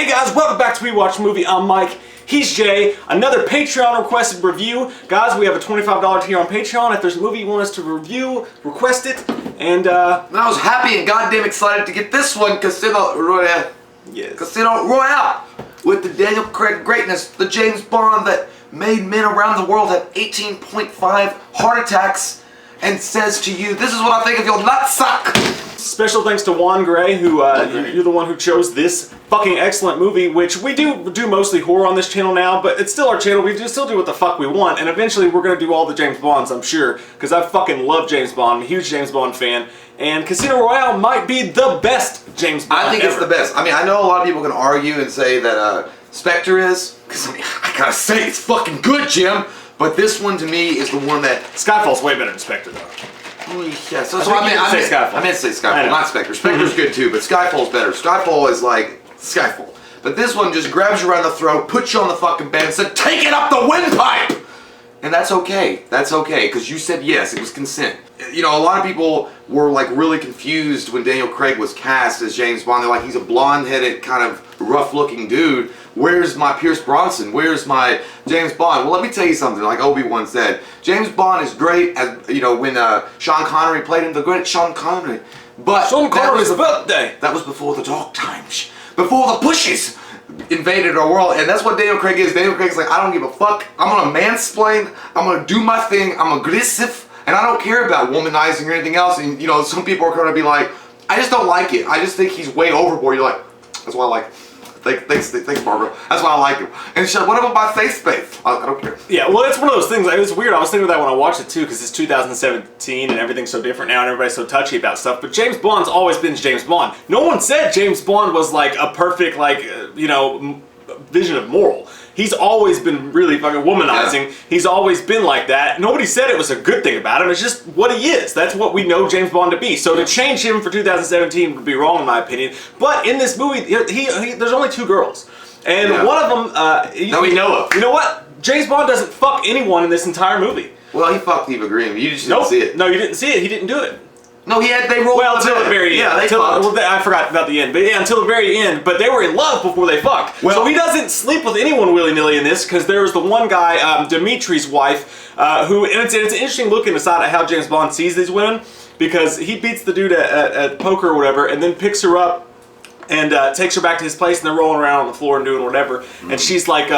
Hey guys, welcome back to We Watch Movie. I'm Mike. He's Jay. Another Patreon requested review. Guys, we have a $25 tier on Patreon. If there's a movie you want us to review, request it. And I was happy and goddamn excited to get this one, Casino Royale. Yes. Casino Royale. With the Daniel Craig greatness, the James Bond that made men around the world have 18.5 heart attacks and says to you, this is what I think of your nutsack. Special thanks to Juan Grey, who you're the one who chose this fucking excellent movie, which we do mostly horror on this channel now, but it's still our channel. We still do what the fuck we want, and eventually we're gonna do all the James Bonds, I'm sure, because I fucking love James Bond. I'm a huge James Bond fan, and Casino Royale might be the best James Bond I think ever. It's the best. I mean, I know a lot of people can argue and say that Spectre is, because I mean, I gotta say it's fucking good, Jim. But this one to me is the one that Skyfall's way better than Spectre, though. Yeah, so I meant to say Skyfall, not Spectre. Spectre's good too, but Skyfall's better. Skyfall is like Skyfall. But this one just grabs you around the throat, puts you on the fucking bed, and said, "Take it up the windpipe!" And that's okay. That's okay, because you said yes, it was consent. You know, a lot of people were like really confused when Daniel Craig was cast as James Bond. They're like, he's a blonde-headed, kind of rough-looking dude. Where's my Pierce Brosnan? Where's my James Bond? Well, let me tell you something, like Obi-Wan said. James Bond is great, as you know, when Sean Connery played him, the great Sean Connery. But Sean Connery's birthday! That was before the dark times. Before the Bushes invaded our world, and that's what Daniel Craig is. Daniel Craig's like, I don't give a fuck. I'm gonna mansplain. I'm gonna do my thing. I'm aggressive, and I don't care about womanizing or anything else. And you know, some people are gonna be like, I just don't like it. I just think he's way overboard. You're like, that's why I like him. Thanks, Barbara. That's why I like him. And she's like, what about my face space? I don't care. Yeah, well, it's one of those things. It was weird. I was thinking of that when I watched it too, because it's 2017 and everything's so different now, and everybody's so touchy about stuff. But James Bond's always been James Bond. No one said James Bond was like a perfect, like, you know, vision of moral. He's always been really fucking womanizing. Yeah. He's always been like that. Nobody said it was a good thing about him. It's just what he is. That's what we know James Bond to be. So to change him for 2017 would be wrong in my opinion. But in this movie, there's only two girls. And one of them... that we know of. You know what? James Bond doesn't fuck anyone in this entire movie. Well, he fucked Eva Green. You just didn't see it. No, you didn't see it. He didn't do it. No, they rolled. Well, until the very end. Yeah, I forgot about the end, but yeah, until the very end. But they were in love before they fucked. Well, so he doesn't sleep with anyone willy-nilly in this, because there was the one guy, Dimitri's wife, who, and it's an interesting look inside at how James Bond sees these women, because he beats the dude at poker or whatever, and then picks her up and takes her back to his place, and they're rolling around on the floor and doing whatever, and she's like,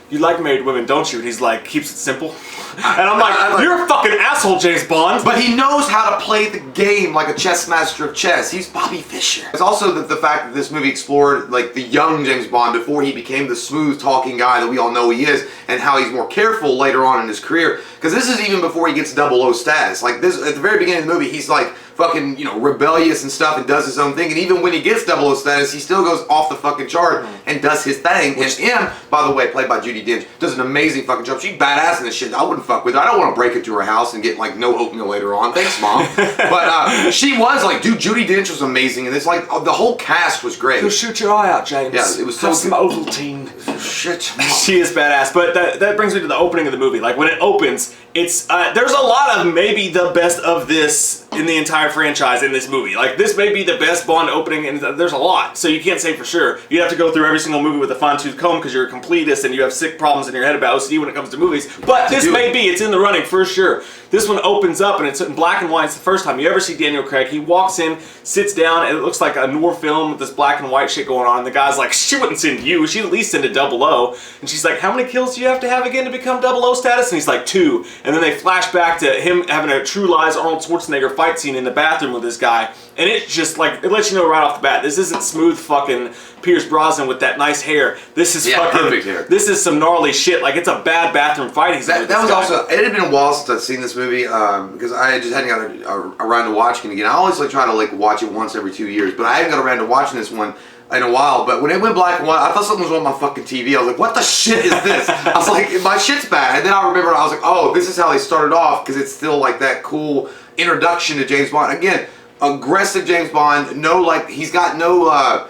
you like married women, don't you? And he's like, keeps it simple. And I'm like, you're a fucking asshole, James Bond. But he knows how to play the game like a chess master of chess. He's Bobby Fischer. It's also the fact that this movie explored like the young James Bond before he became the smooth talking guy that we all know he is, and how he's more careful later on in his career. Because this is even before he gets 00 status. Like this, at the very beginning of the movie, he's like fucking, you know, rebellious and stuff and does his own thing. And even when he gets 00 status, he still goes off the fucking chart and does his thing. And M, by the way, played by Judi Dench, does an amazing fucking job. She's badass in this shit. I wouldn't fuck with her. I don't want to break into her house and get like no oatmeal later on. Thanks, Mom. But she was like, dude, Judi Dench was amazing. And it's like, the whole cast was great. Go shoot your eye out, James. Yeah, it was so some Ovaltine. Shit. She is badass. But that brings me to the opening of the movie. Like when it opens, it's there's a lot of maybe the best of this in the entire franchise in this movie. Like this may be the best Bond opening, and there's a lot, so you can't say for sure. You have to go through every single movie with a fine-tooth comb because you're a completist and you have sick problems in your head about OCD when it comes to movies. But this may be, it's in the running for sure. This one opens up and it's in black and white. It's the first time you ever see Daniel Craig. He walks in, sits down, and it looks like a noir film with this black and white shit going on. And the guy's like, she wouldn't send you, she'd at least send a 00. And she's like, how many kills do you have to have again to become 00 status? And he's like, 2. And then they flash back to him having a True Lies Arnold Schwarzenegger fight scene in the bathroom with this guy. And it just like, it lets you know right off the bat, this isn't smooth fucking Pierce Brosnan with that nice hair. This is fucking perfect hair. This is some gnarly shit. Like it's a bad bathroom fight. That was also, it had been a while since I'd seen this movie because I just hadn't got around to watching it again. I always like try to like watch it once every 2 years, but I hadn't got around to watching this one in a while. But when it went black and white, I thought something was wrong with my fucking TV. I was like, what the shit is this? I was like, my shit's bad. And then I remember I was like, oh, this is how they started off, because it's still like that cool introduction to James Bond. Again, aggressive James Bond. No, like he's got no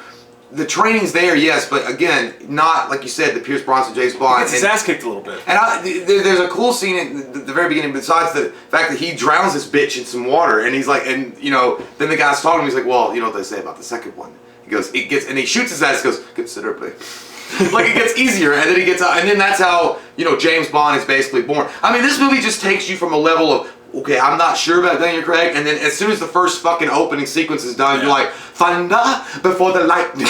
the training's there, yes, but again, not like you said, the Pierce Brosnan James Bond. He gets his ass kicked a little bit. And there's a cool scene at the very beginning, besides the fact that he drowns this bitch in some water, and he's like, and you know, then the guy's talking to him, he's like, well, you know what they say about the second one. He goes, it gets, and he shoots his ass. Goes, considerably. Like it gets easier, and then he gets out, and then that's how James Bond is basically born. I mean, this movie just takes you from a level of, okay, I'm not sure about Daniel Craig, and then as soon as the first fucking opening sequence is done, you're like, thunder before the lightning.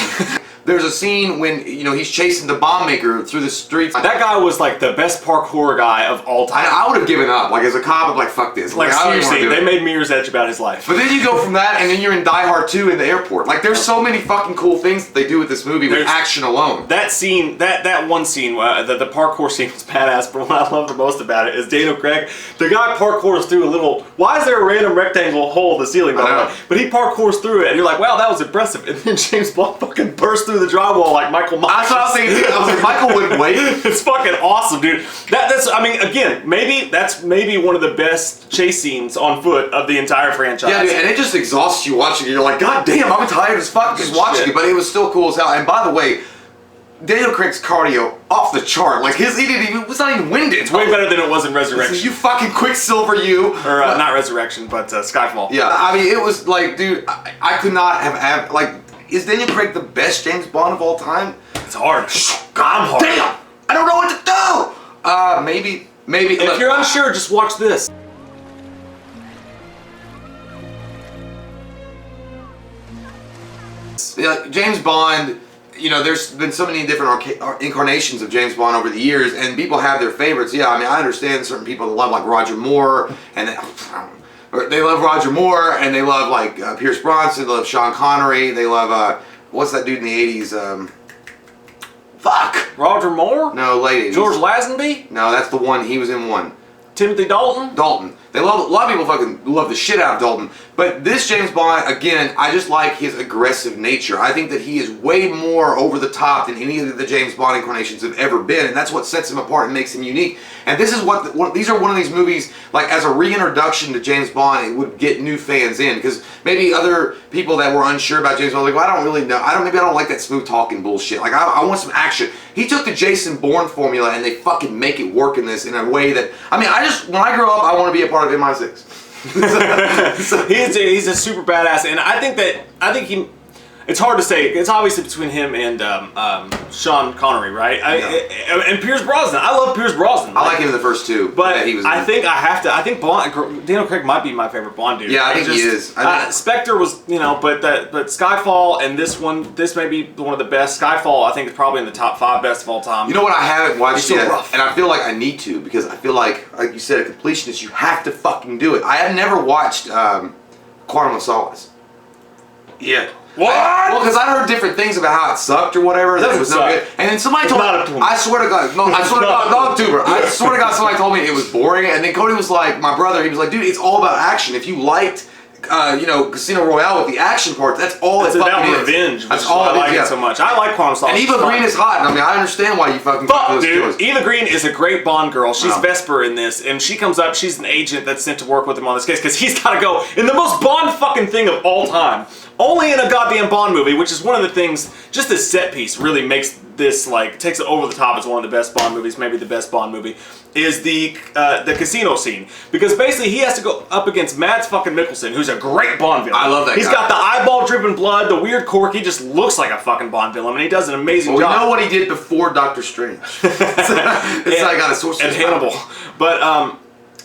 There's a scene when, he's chasing the bomb maker through the streets. That guy was like the best parkour guy of all time. I would have given up. Like, as a cop, I'm like, fuck this. Like, I don't seriously, wanna do they it. made Mirror's Edge about his life. But then you go from that, and then you're in Die Hard 2 in the airport. Like, there's so many fucking cool things that they do with this movie with action alone. That scene, that one scene, the parkour scene was badass, but what I love the most about it is Daniel Craig, the guy parkours through a little, why is there a random rectangle hole in the ceiling, by the way? But he parkours through it, and you're like, wow, that was impressive. And then James Bond fucking bursts through the drywall like Michael Myers. That's what I was thinking. I was like, Michael wouldn't wait. It's fucking awesome, dude. That's, I mean, again, that's maybe one of the best chase scenes on foot of the entire franchise. Yeah, dude, and it just exhausts you watching it. You're like, God damn, I'm tired as fuck just watching it. But it was still cool as hell. And by the way, Daniel Craig's cardio off the chart. Like he was not even winded. It's way better than it was in Resurrection. You fucking Quicksilver, you. Or not Resurrection, but Skyfall. Yeah, I mean, it was like, dude, I could not have like. Is Daniel Craig the best James Bond of all time? It's hard. God, hard. Damn! I don't know what to do! Maybe. If you're unsure, just watch this. Yeah, James Bond, there's been so many different incarnations of James Bond over the years, and people have their favorites. Yeah, I mean, I understand certain people that love like Roger Moore, and they love Roger Moore, and they love like Pierce Brosnan, they love Sean Connery, they love, what's that dude in the 80s? Fuck! Roger Moore? No, late 80s. George Lazenby? No, that's the one, he was in one. Timothy Dalton? Dalton. A lot of people fucking love the shit out of Dalton. But this James Bond, again, I just like his aggressive nature. I think that he is way more over the top than any of the James Bond incarnations have ever been, and that's what sets him apart and makes him unique. And this is these are one of these movies, like as a reintroduction to James Bond, it would get new fans in, because maybe other people that were unsure about James Bond, like, well, I don't really know. Maybe I don't like that smooth talking bullshit. Like, I want some action. He took the Jason Bourne formula and they fucking make it work in this in a way that, I mean, when I grow up, I want to be a part of MI6. He's a super badass, and I think he. It's hard to say. It's obviously between him and Sean Connery, right? And Pierce Brosnan. I love Pierce Brosnan. I like him in the first two, but I think Daniel Craig might be my favorite Bond dude. Yeah, I think he is. Spectre was, but Skyfall and this may be one of the best. Skyfall, I think, is probably in the top 5 best of all time. You know what? I haven't watched yet, rough. and I feel like I need to, because I feel like you said, a completionist, you have to fucking do it. I have never watched Quantum of Solace. Yeah. What? Well, because I heard different things about how it sucked or whatever. That it was no good. And then somebody told me, I swear to God, I swear to God, somebody told me it was boring. And then Cody was like, my brother, he was like, dude, it's all about action. If you liked, Casino Royale with the action part, that's all it fucking is. Revenge. That's all I like it it so much. I like Quantum of Solace. And Eva Green is hot. And I mean, I understand why you fucking. Fuck, dude. Eva Green is a great Bond girl. She's Vesper in this, and she comes up. She's an agent that's sent to work with him on this case because he's got to go in the most Bond fucking thing of all time. Only in a goddamn Bond movie, which is one of the things, just the set piece really makes this, like, takes it over the top as one of the best Bond movies, maybe the best Bond movie, is the casino scene. Because basically he has to go up against Mads fucking Mikkelsen, who's a great Bond villain. I love that guy. He's got the eyeball dripping blood, the weird cork, he just looks like a fucking Bond villain, and he does an amazing job. We know what he did before Doctor Strange. It's like got a source and Hannibal. But,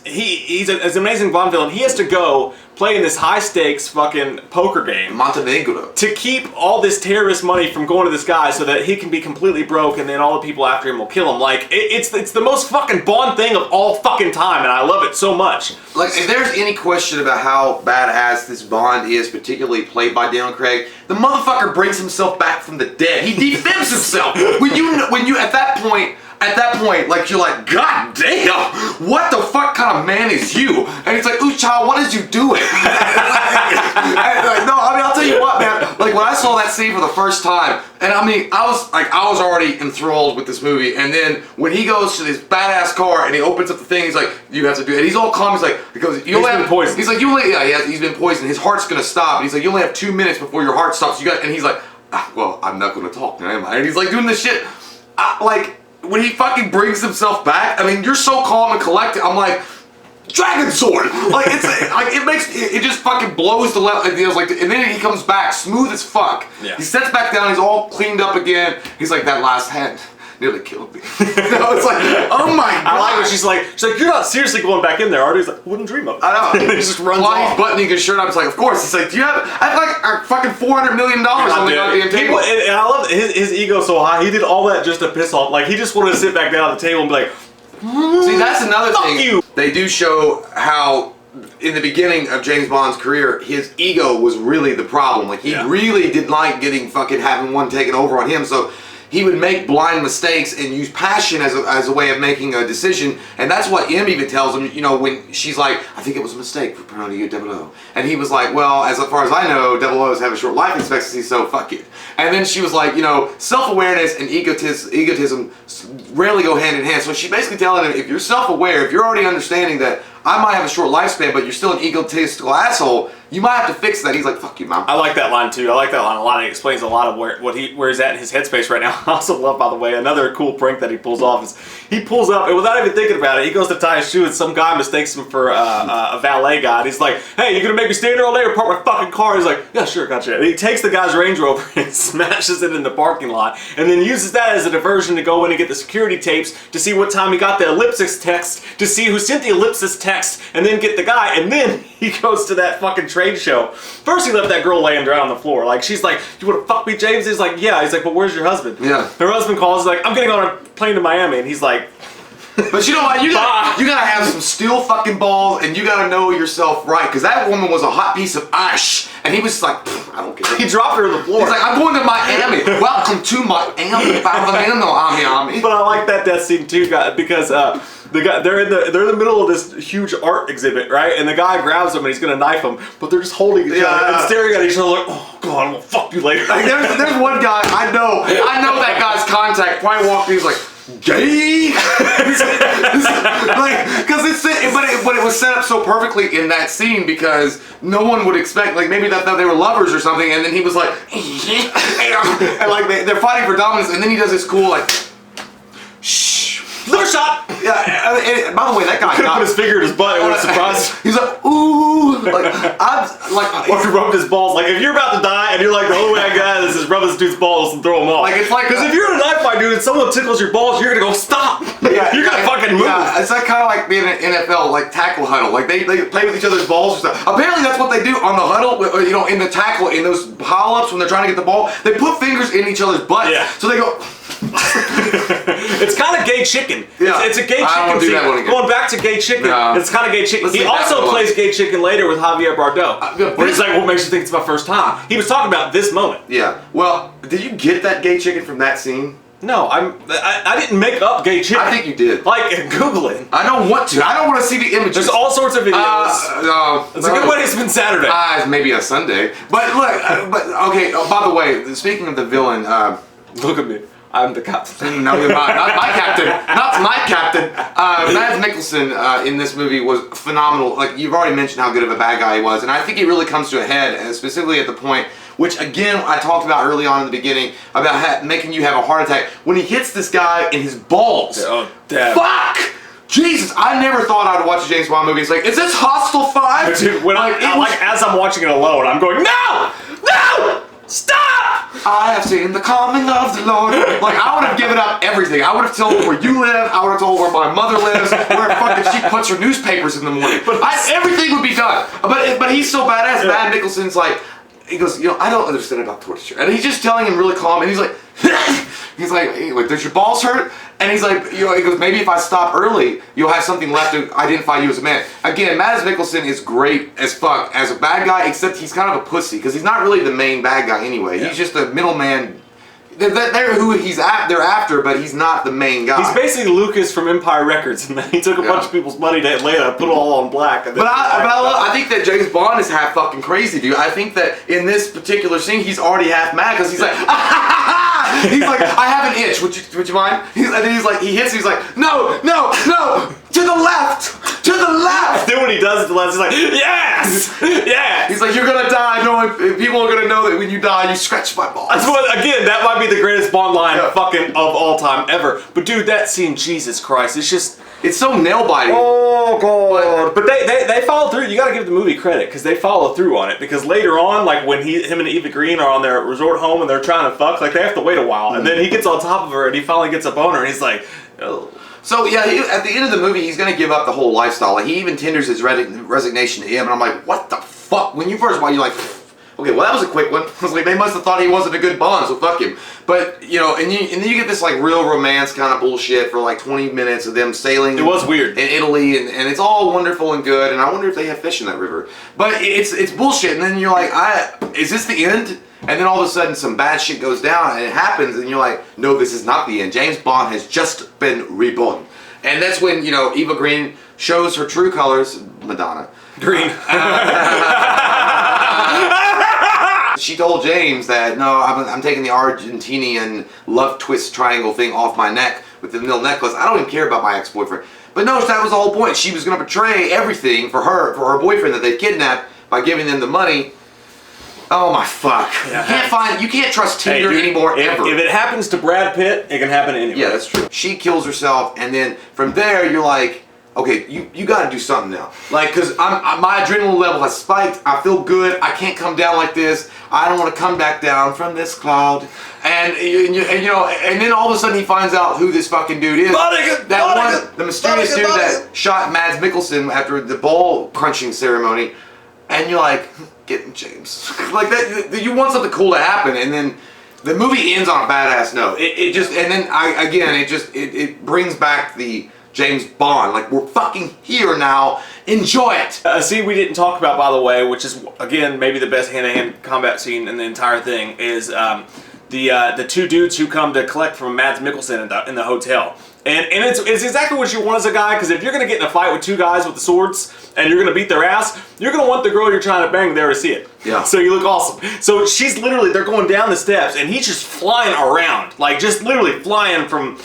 he's an amazing Bond villain. He has to go play in this high-stakes fucking poker game. Montenegro. To keep all this terrorist money from going to this guy so that he can be completely broke and then all the people after him will kill him. Like, it's the most fucking Bond thing of all fucking time, and I love it so much. Like, if there's any question about how badass this Bond is, particularly played by Daniel Craig, the motherfucker brings himself back from the dead. He defends himself. When you at that point, like, you're like, God damn, what the fuck kind of man is you? And he's like, ooh, child, what is you doing? I'll tell you what, man. Like, when I saw that scene for the first time, and I mean, I was already enthralled with this movie. And then when he goes to this badass car and he opens up the thing, he's like, you have to do it. And he's all calm. He's like, you only have poisoned. He's like, he's been poisoned. His heart's gonna stop. And he's like, you only have 2 minutes before your heart stops. And he's like, well, I'm not gonna talk now, am I? And he's like doing this shit, when he fucking brings himself back, I mean, you're so calm and collected. I'm like, dragon sword. Like it's like it just fucking blows the level. And then he comes back smooth as fuck. Yeah. He sets back down. He's all cleaned up again. He's like, that last hand nearly killed me. It's like, oh my god. I like when she's like, you're not seriously going back in there, are you? He's like, wouldn't dream of it. I know. He just runs While off. he's buttoning his shirt up, it's like, of course. He's like, do you have? I have like fucking $400 million on the goddamn table. And I love his ego's so high. He did all that just to piss off. Like he just wanted to sit back down at the table and be like, see, that's another fuck thing. you. They do show how, in the beginning of James Bond's career, his ego was really the problem. Like he really didn't like having one taken over on him. So he would make blind mistakes and use passion as a way of making a decision. And that's what M even tells him, you know, when she's like, I think it was a mistake for promoting you 00. And he was like, well, as far as I know, 00s have a short life expectancy, so fuck it. And then she was like, you know, self-awareness and egotism rarely go hand in hand. So she's basically telling him, if you're self-aware, if you're already understanding that I might have a short lifespan, but you're still an egotistical asshole, you might have to fix that. He's like, fuck you, mom. I like that line too. I like that line a lot. It explains a lot of where he's at in his headspace right now. I also love, by the way, another cool prank that he pulls off is he pulls up and without even thinking about it, he goes to tie his shoe and some guy mistakes him for a valet guy. And he's like, hey, you gonna make me stand here all day or park my fucking car? He's like, yeah, sure, gotcha. And he takes the guy's Range Rover and smashes it in the parking lot and then uses that as a diversion to go in and get the security tapes to see what time he got the ellipsis text, to see who sent the ellipsis text, and then get the guy. And then he goes to that fucking trade show. First he left that girl laying down on the floor. Like, she's like, you wanna fuck me, James? He's like, yeah. He's like, but where's your husband? Yeah. Her husband calls, he's like, I'm getting on a plane to Miami. And he's like, but you know what? You gotta have some steel fucking balls and you gotta know yourself right. Because that woman was a hot piece of ice. And he was just like, I don't care. He dropped her on the floor. He's like, I'm going to Miami. Welcome to Miami. But I like that death scene too, guys, because they're in the middle of this huge art exhibit, right? And the guy grabs him and he's gonna knife him, but they're just holding each other and staring at each other like, oh god, I'm gonna fuck you later. Like, there's one guy I know that guy's contact probably walked in. He's like, gay. Like, because but it was set up so perfectly in that scene because no one would expect, like, maybe that they were lovers or something, and then he was like, and like they're fighting for dominance, and then he does this cool like, shh. Liver shot! Yeah, and by the way, that guy could have put his finger in his butt. It would have surprised. He's like, ooh, like or if he rubbed his balls. Like, if you're about to die and you're like, the only way I got this is rub this dude's balls and throw him off. Like, it's like, because if you're in a knife fight, dude, and someone tickles your balls, you're gonna go stop. Yeah, you're gonna fucking move. Yeah, it's like kind of like being an NFL like tackle huddle. Like they play with each other's balls or stuff. Apparently, that's what they do on the huddle. You know, in the tackle, in those pile-ups when they're trying to get the ball, they put fingers in each other's butts. Yeah. So they go. It's kind of gay chicken. Yeah. It's a gay chicken. I don't do that one again. Going back to gay chicken, No. it's kind of gay chicken. Let's He leave that also one plays gay chicken later with Javier Bardot. Where he's like, what makes you think it's my first time? He was talking about this moment. Yeah. Well, did you get that gay chicken from that scene? No, I didn't make up gay chicken. I think you did. Like, Google it. I don't want to. I don't want to see the images. There's all sorts of videos. No. It's a good way to spend Saturday. Maybe a Sunday. But look, okay, by the way, speaking of the villain, look at me. I'm the captain. No, you're not. Not my captain. Not my captain. Mads Mikkelsen in this movie was phenomenal. Like, you've already mentioned how good of a bad guy he was, and I think it really comes to a head, and specifically at the point, which again I talked about early on in the beginning, about making you have a heart attack, when he hits this guy in his balls. Oh, damn. Fuck! Jesus, I never thought I would watch a James Bond movie. It's like, is this Hostel 5? Dude, when as I'm watching it alone, I'm going, no! No! Stop! I have seen the coming of the Lord. Like, I would have given up everything. I would have told where you live. I would have told where my mother lives. Where fucking she puts her newspapers in the morning. Everything would be done. But he's so badass. Yeah. Mads Mikkelsen's like, he goes, you know, I don't understand about torture. And he's just telling him really calm. And he's like, hey, does your balls hurt? And he's like, you know, he goes, maybe if I stop early, you'll have something left to identify you as a man. Again, Mads Mikkelsen is great as fuck as a bad guy, except he's kind of a pussy because he's not really the main bad guy anyway. Yeah. He's just a middleman. They're who they're after, but he's not the main guy. He's basically Lucas from Empire Records, and then he took a bunch of people's money to Atlanta, put it all on black. And I think that James Bond is half fucking crazy, dude. I think that in this particular scene, he's already half mad because he's like, he's like, I have an itch. Would you mind? And then he's like, he hits. He's like, no, to the left, to the left. Then when he does it to the left, he's like, yes, yes. He's like, you're gonna die. No, people are gonna know that when you die, you scratch my balls. That's what. Again, that might be the greatest Bond line fucking of all time ever. But dude, that scene, Jesus Christ, it's just. It's so nail biting. Oh god! But they follow through. You got to give the movie credit because they follow through on it. Because later on, like when him and Eva Green are on their resort home and they're trying to fuck, like they have to wait a while, and then he gets on top of her and he finally gets up on her and he's like, oh. So yeah, at the end of the movie, he's gonna give up the whole lifestyle. Like he even tenders his resignation to him, and I'm like, what the fuck? When you first watch, you're like, okay, well that was a quick one. I was like, they must have thought he wasn't a good Bond, so fuck him. But you know, and then you get this like real romance kind of bullshit for like 20 minutes of them sailing. It was weird in Italy, and it's all wonderful and good. And I wonder if they have fish in that river. But it's bullshit. And then you're like, is this the end? And then all of a sudden some bad shit goes down and it happens and you're like, no, this is not the end. James Bond has just been reborn. And that's when, you know, Eva Green shows her true colors, Madonna. Green. She told James that, no, I'm taking the Argentinian love twist triangle thing off my neck with the little necklace. I don't even care about my ex-boyfriend. But no, that was the whole point. She was going to betray everything for her boyfriend that they kidnapped by giving them the money. Oh my fuck! Yeah. You can't trust Tinder anymore ever. If it happens to Brad Pitt, it can happen to anyone. Yeah, that's true. She kills herself, and then from there you're like, okay, you got to do something now. Like, cause my adrenaline level has spiked. I feel good. I can't come down like this. I don't want to come back down from this cloud. And you know, and then all of a sudden he finds out who this fucking dude is. The mysterious dude that shot Mads Mikkelsen after the ball crunching ceremony. And you're like, getting James. Like that, you want something cool to happen, and then the movie ends on a badass note. It brings back the James Bond. Like, we're fucking here now. Enjoy it. A scene we didn't talk about, by the way, which is again maybe the best hand-to-hand combat scene in the entire thing, is the two dudes who come to collect from Mads Mikkelsen in the hotel. And it's exactly what you want as a guy, because if you're going to get in a fight with two guys with the swords and you're going to beat their ass, you're going to want the girl you're trying to bang there to see it. Yeah. So you look awesome. So she's literally, they're going down the steps and he's just flying around. Like just literally flying from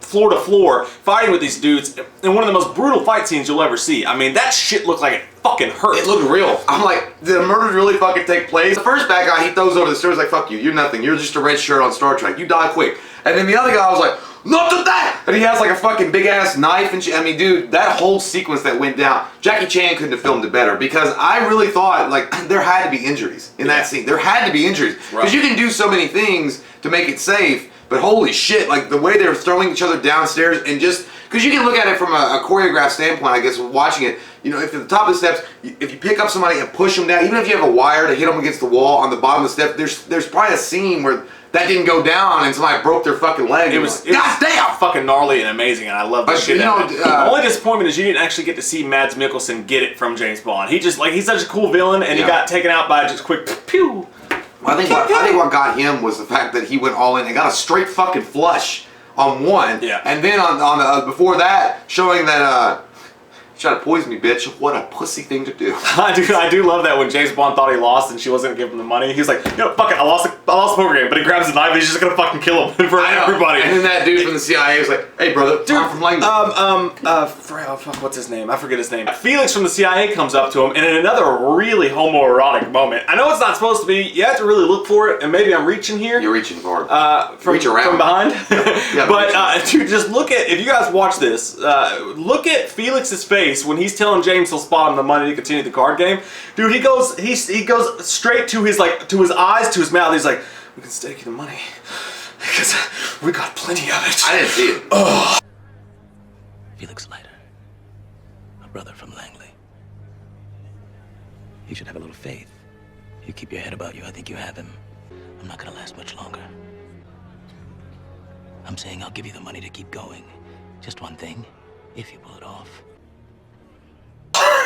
floor to floor, fighting with these dudes in one of the most brutal fight scenes you'll ever see. I mean, that shit looked like it fucking hurt. It looked real. I'm like, did the murders really fucking take place? The first bad guy, he throws over the stairs like, fuck you, you're nothing. You're just a red shirt on Star Trek. You die quick. And then the other guy was like, look at that! And he has like a fucking big ass knife and shit. I mean, dude, that whole sequence that went down, Jackie Chan couldn't have filmed it better, because I really thought, like, there had to be injuries in that scene. There had to be injuries. Because you can do so many things to make it safe, but holy shit, like the way they were throwing each other downstairs and just, because you can look at it from a choreographed standpoint, I guess, watching it. You know, if at the top of the steps, if you pick up somebody and push them down, even if you have a wire to hit them against the wall on the bottom of the step, there's probably a scene where that didn't go down and somebody broke their fucking leg. It was goddamn fucking gnarly and amazing, and I love that shit. The only disappointment is you didn't actually get to see Mads Mikkelsen get it from James Bond. He just, like, he's such a cool villain, and he got taken out by just quick pew. I think what got him was the fact that he went all in and got a straight fucking flush on one. Yeah. And then on before that, showing that try to poison me, bitch. What a pussy thing to do. I do love that when James Bond thought he lost and she wasn't gonna give him the money. He's like, you know, fuck it, I lost the poker game. But he grabs the knife and he's just gonna fucking kill him in front of everybody. And then that dude from the CIA was like, hey brother, dude, I'm from Langley. What's his name? I forget his name. Felix from the CIA comes up to him, and in another really homoerotic moment. I know it's not supposed to be. You have to really look for it, and maybe I'm reaching here. You're reaching for it. Reach around from behind. Yeah, but dude, just look at, if you guys watch this, look at Felix's face when he's telling James he'll spot him the money to continue the card game. Dude, he goes straight to his eyes, to his mouth. He's like, we can stake you the money because we got plenty of it. I didn't see it. Oh. Felix Leiter, a brother from Langley. You should have a little faith. You keep your head about you, I think you have him. I'm not gonna last much longer. I'm saying I'll give you the money to keep going. Just one thing, if you pull it off.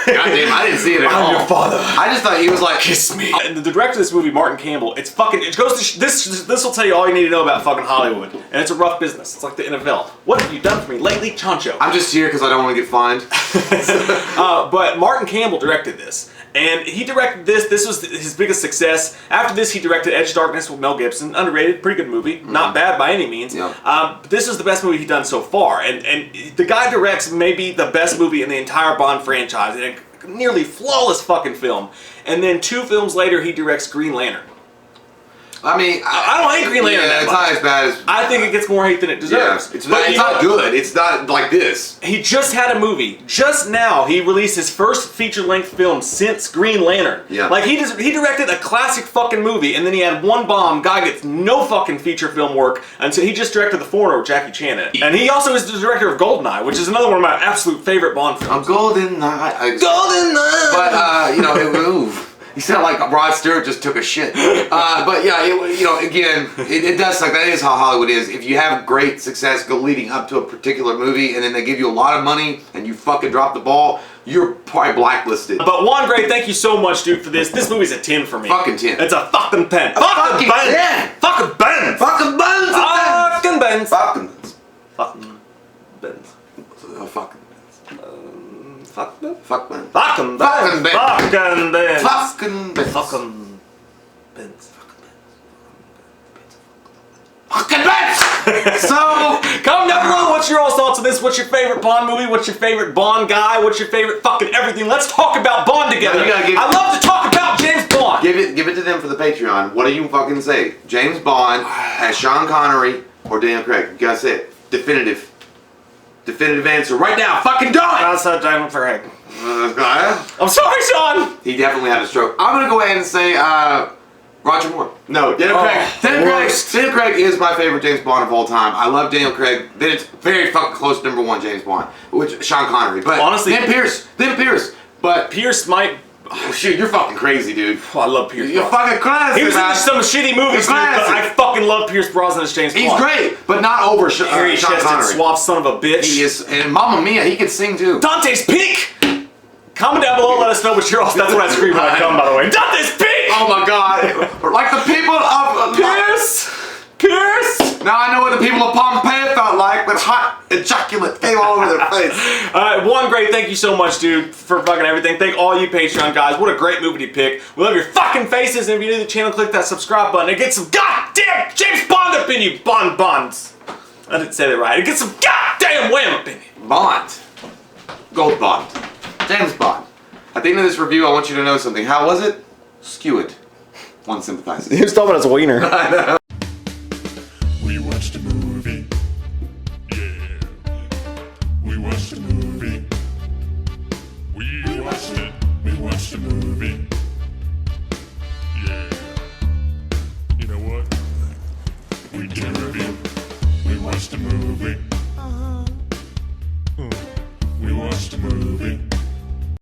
Goddamn, I didn't see it at all. I'm your father. I just thought he was like, kiss me. And the director of this movie, Martin Campbell, it goes to this will tell you all you need to know about fucking Hollywood. And it's a rough business. It's like the NFL. What have you done for me lately, Chancho? I'm just here because I don't want to get fined. But Martin Campbell directed this. And he directed this. This was his biggest success. After this, he directed Edge of Darkness with Mel Gibson. Underrated, pretty good movie. Not bad by any means. Yeah. But this is the best movie he's done so far. And the guy directs maybe the best movie in the entire Bond franchise. And a nearly flawless fucking film. And then 2 films later, he directs Green Lantern. I mean, I don't hate Green Lantern Yeah, that it's much. not as bad as. I think it gets more hate than it deserves. It's But not, it's not good. It's not like this. He just had a movie. Just now, he released his first feature-length film since Green Lantern. Yeah. Like, he directed a classic fucking movie, and then he had one bomb. Guy gets no fucking feature film work until he just directed The Foreigner with Jackie Chan in it. And he also is the director of Goldeneye, which is another one of my absolute favorite Bond films. A golden night. Goldeneye! But, you know, it moved. You sound like Rod Stewart just took a shit. But yeah, again, it does suck. That is how Hollywood is. If you have great success leading up to a particular movie and then they give you a lot of money and you fucking drop the ball, you're probably blacklisted. But Juan Grey, thank you so much, dude, for this. This movie's a 10 for me. Fucking 10. It's a fucking 10. fucking 10. Fucking Benz! Fucking buns! Fucking Benz! Fucking buns. Fucking Benz. Fucking Fuck them. fuck man. Fucking Fucking Benz. Benz. Fucking Benz. Fucking Benz. Fucking Benz. Fucking Benz! So, Comment down below. What's your all thoughts on this? What's your favorite Bond movie? What's your favorite Bond guy? What's your favorite fucking everything? Let's talk about Bond together. No, you gotta give- I love to talk about James Bond. give it to them for the Patreon. What do you fucking say? James Bond as Sean Connery or Daniel Craig? You gotta say it. Definitive answer right now. Fucking done! I said Daniel Craig. Uh, I'm sorry, Sean. he definitely had a stroke. I'm gonna go ahead and say Roger Moore. No, Daniel Craig. Daniel Craig is my favorite James Bond of all time. I love Daniel Craig. Then it's very fucking close to #1 James Bond, which Sean Connery. But Honestly- then Pierce. But Pierce might. oh, shit, you're fucking crazy, dude. Oh, I love Pierce. You're Brosnan. fucking classic. He was man. in some shitty movies, dude, but classic. I fucking love Pierce Brosnan as James He's Bond. great, but not over Harry Sean chested Connery. suave son of a bitch. He is, and Mamma Mia, he can sing too. Dante's Peak! Comment down below, let us know what you're all. That's what I scream when I come, by the way. Dante's Peak! Oh my god. Like the people of Pierce! Pierce! Now I know what the people of Pompeii felt like when hot ejaculate came all over their face. Juan Grey, thank you so much, dude, for fucking everything. Thank all you Patreon guys. What a great movie to pick. We love your fucking faces, and if you're new to the channel, click that subscribe button and get some goddamn James Bond up in you, Bonds. I didn't say that right. And get some goddamn wham up in you. Bond. Gold Bond. James Bond. At the end of this review, I want you to know something. How was it? Skewed. One sympathizes. He was talking about his wiener. We watched a movie. Yeah. We watched a movie. We watched it. We watched a movie. Yeah. You know what? We did a review. We watched a movie. We watched a movie.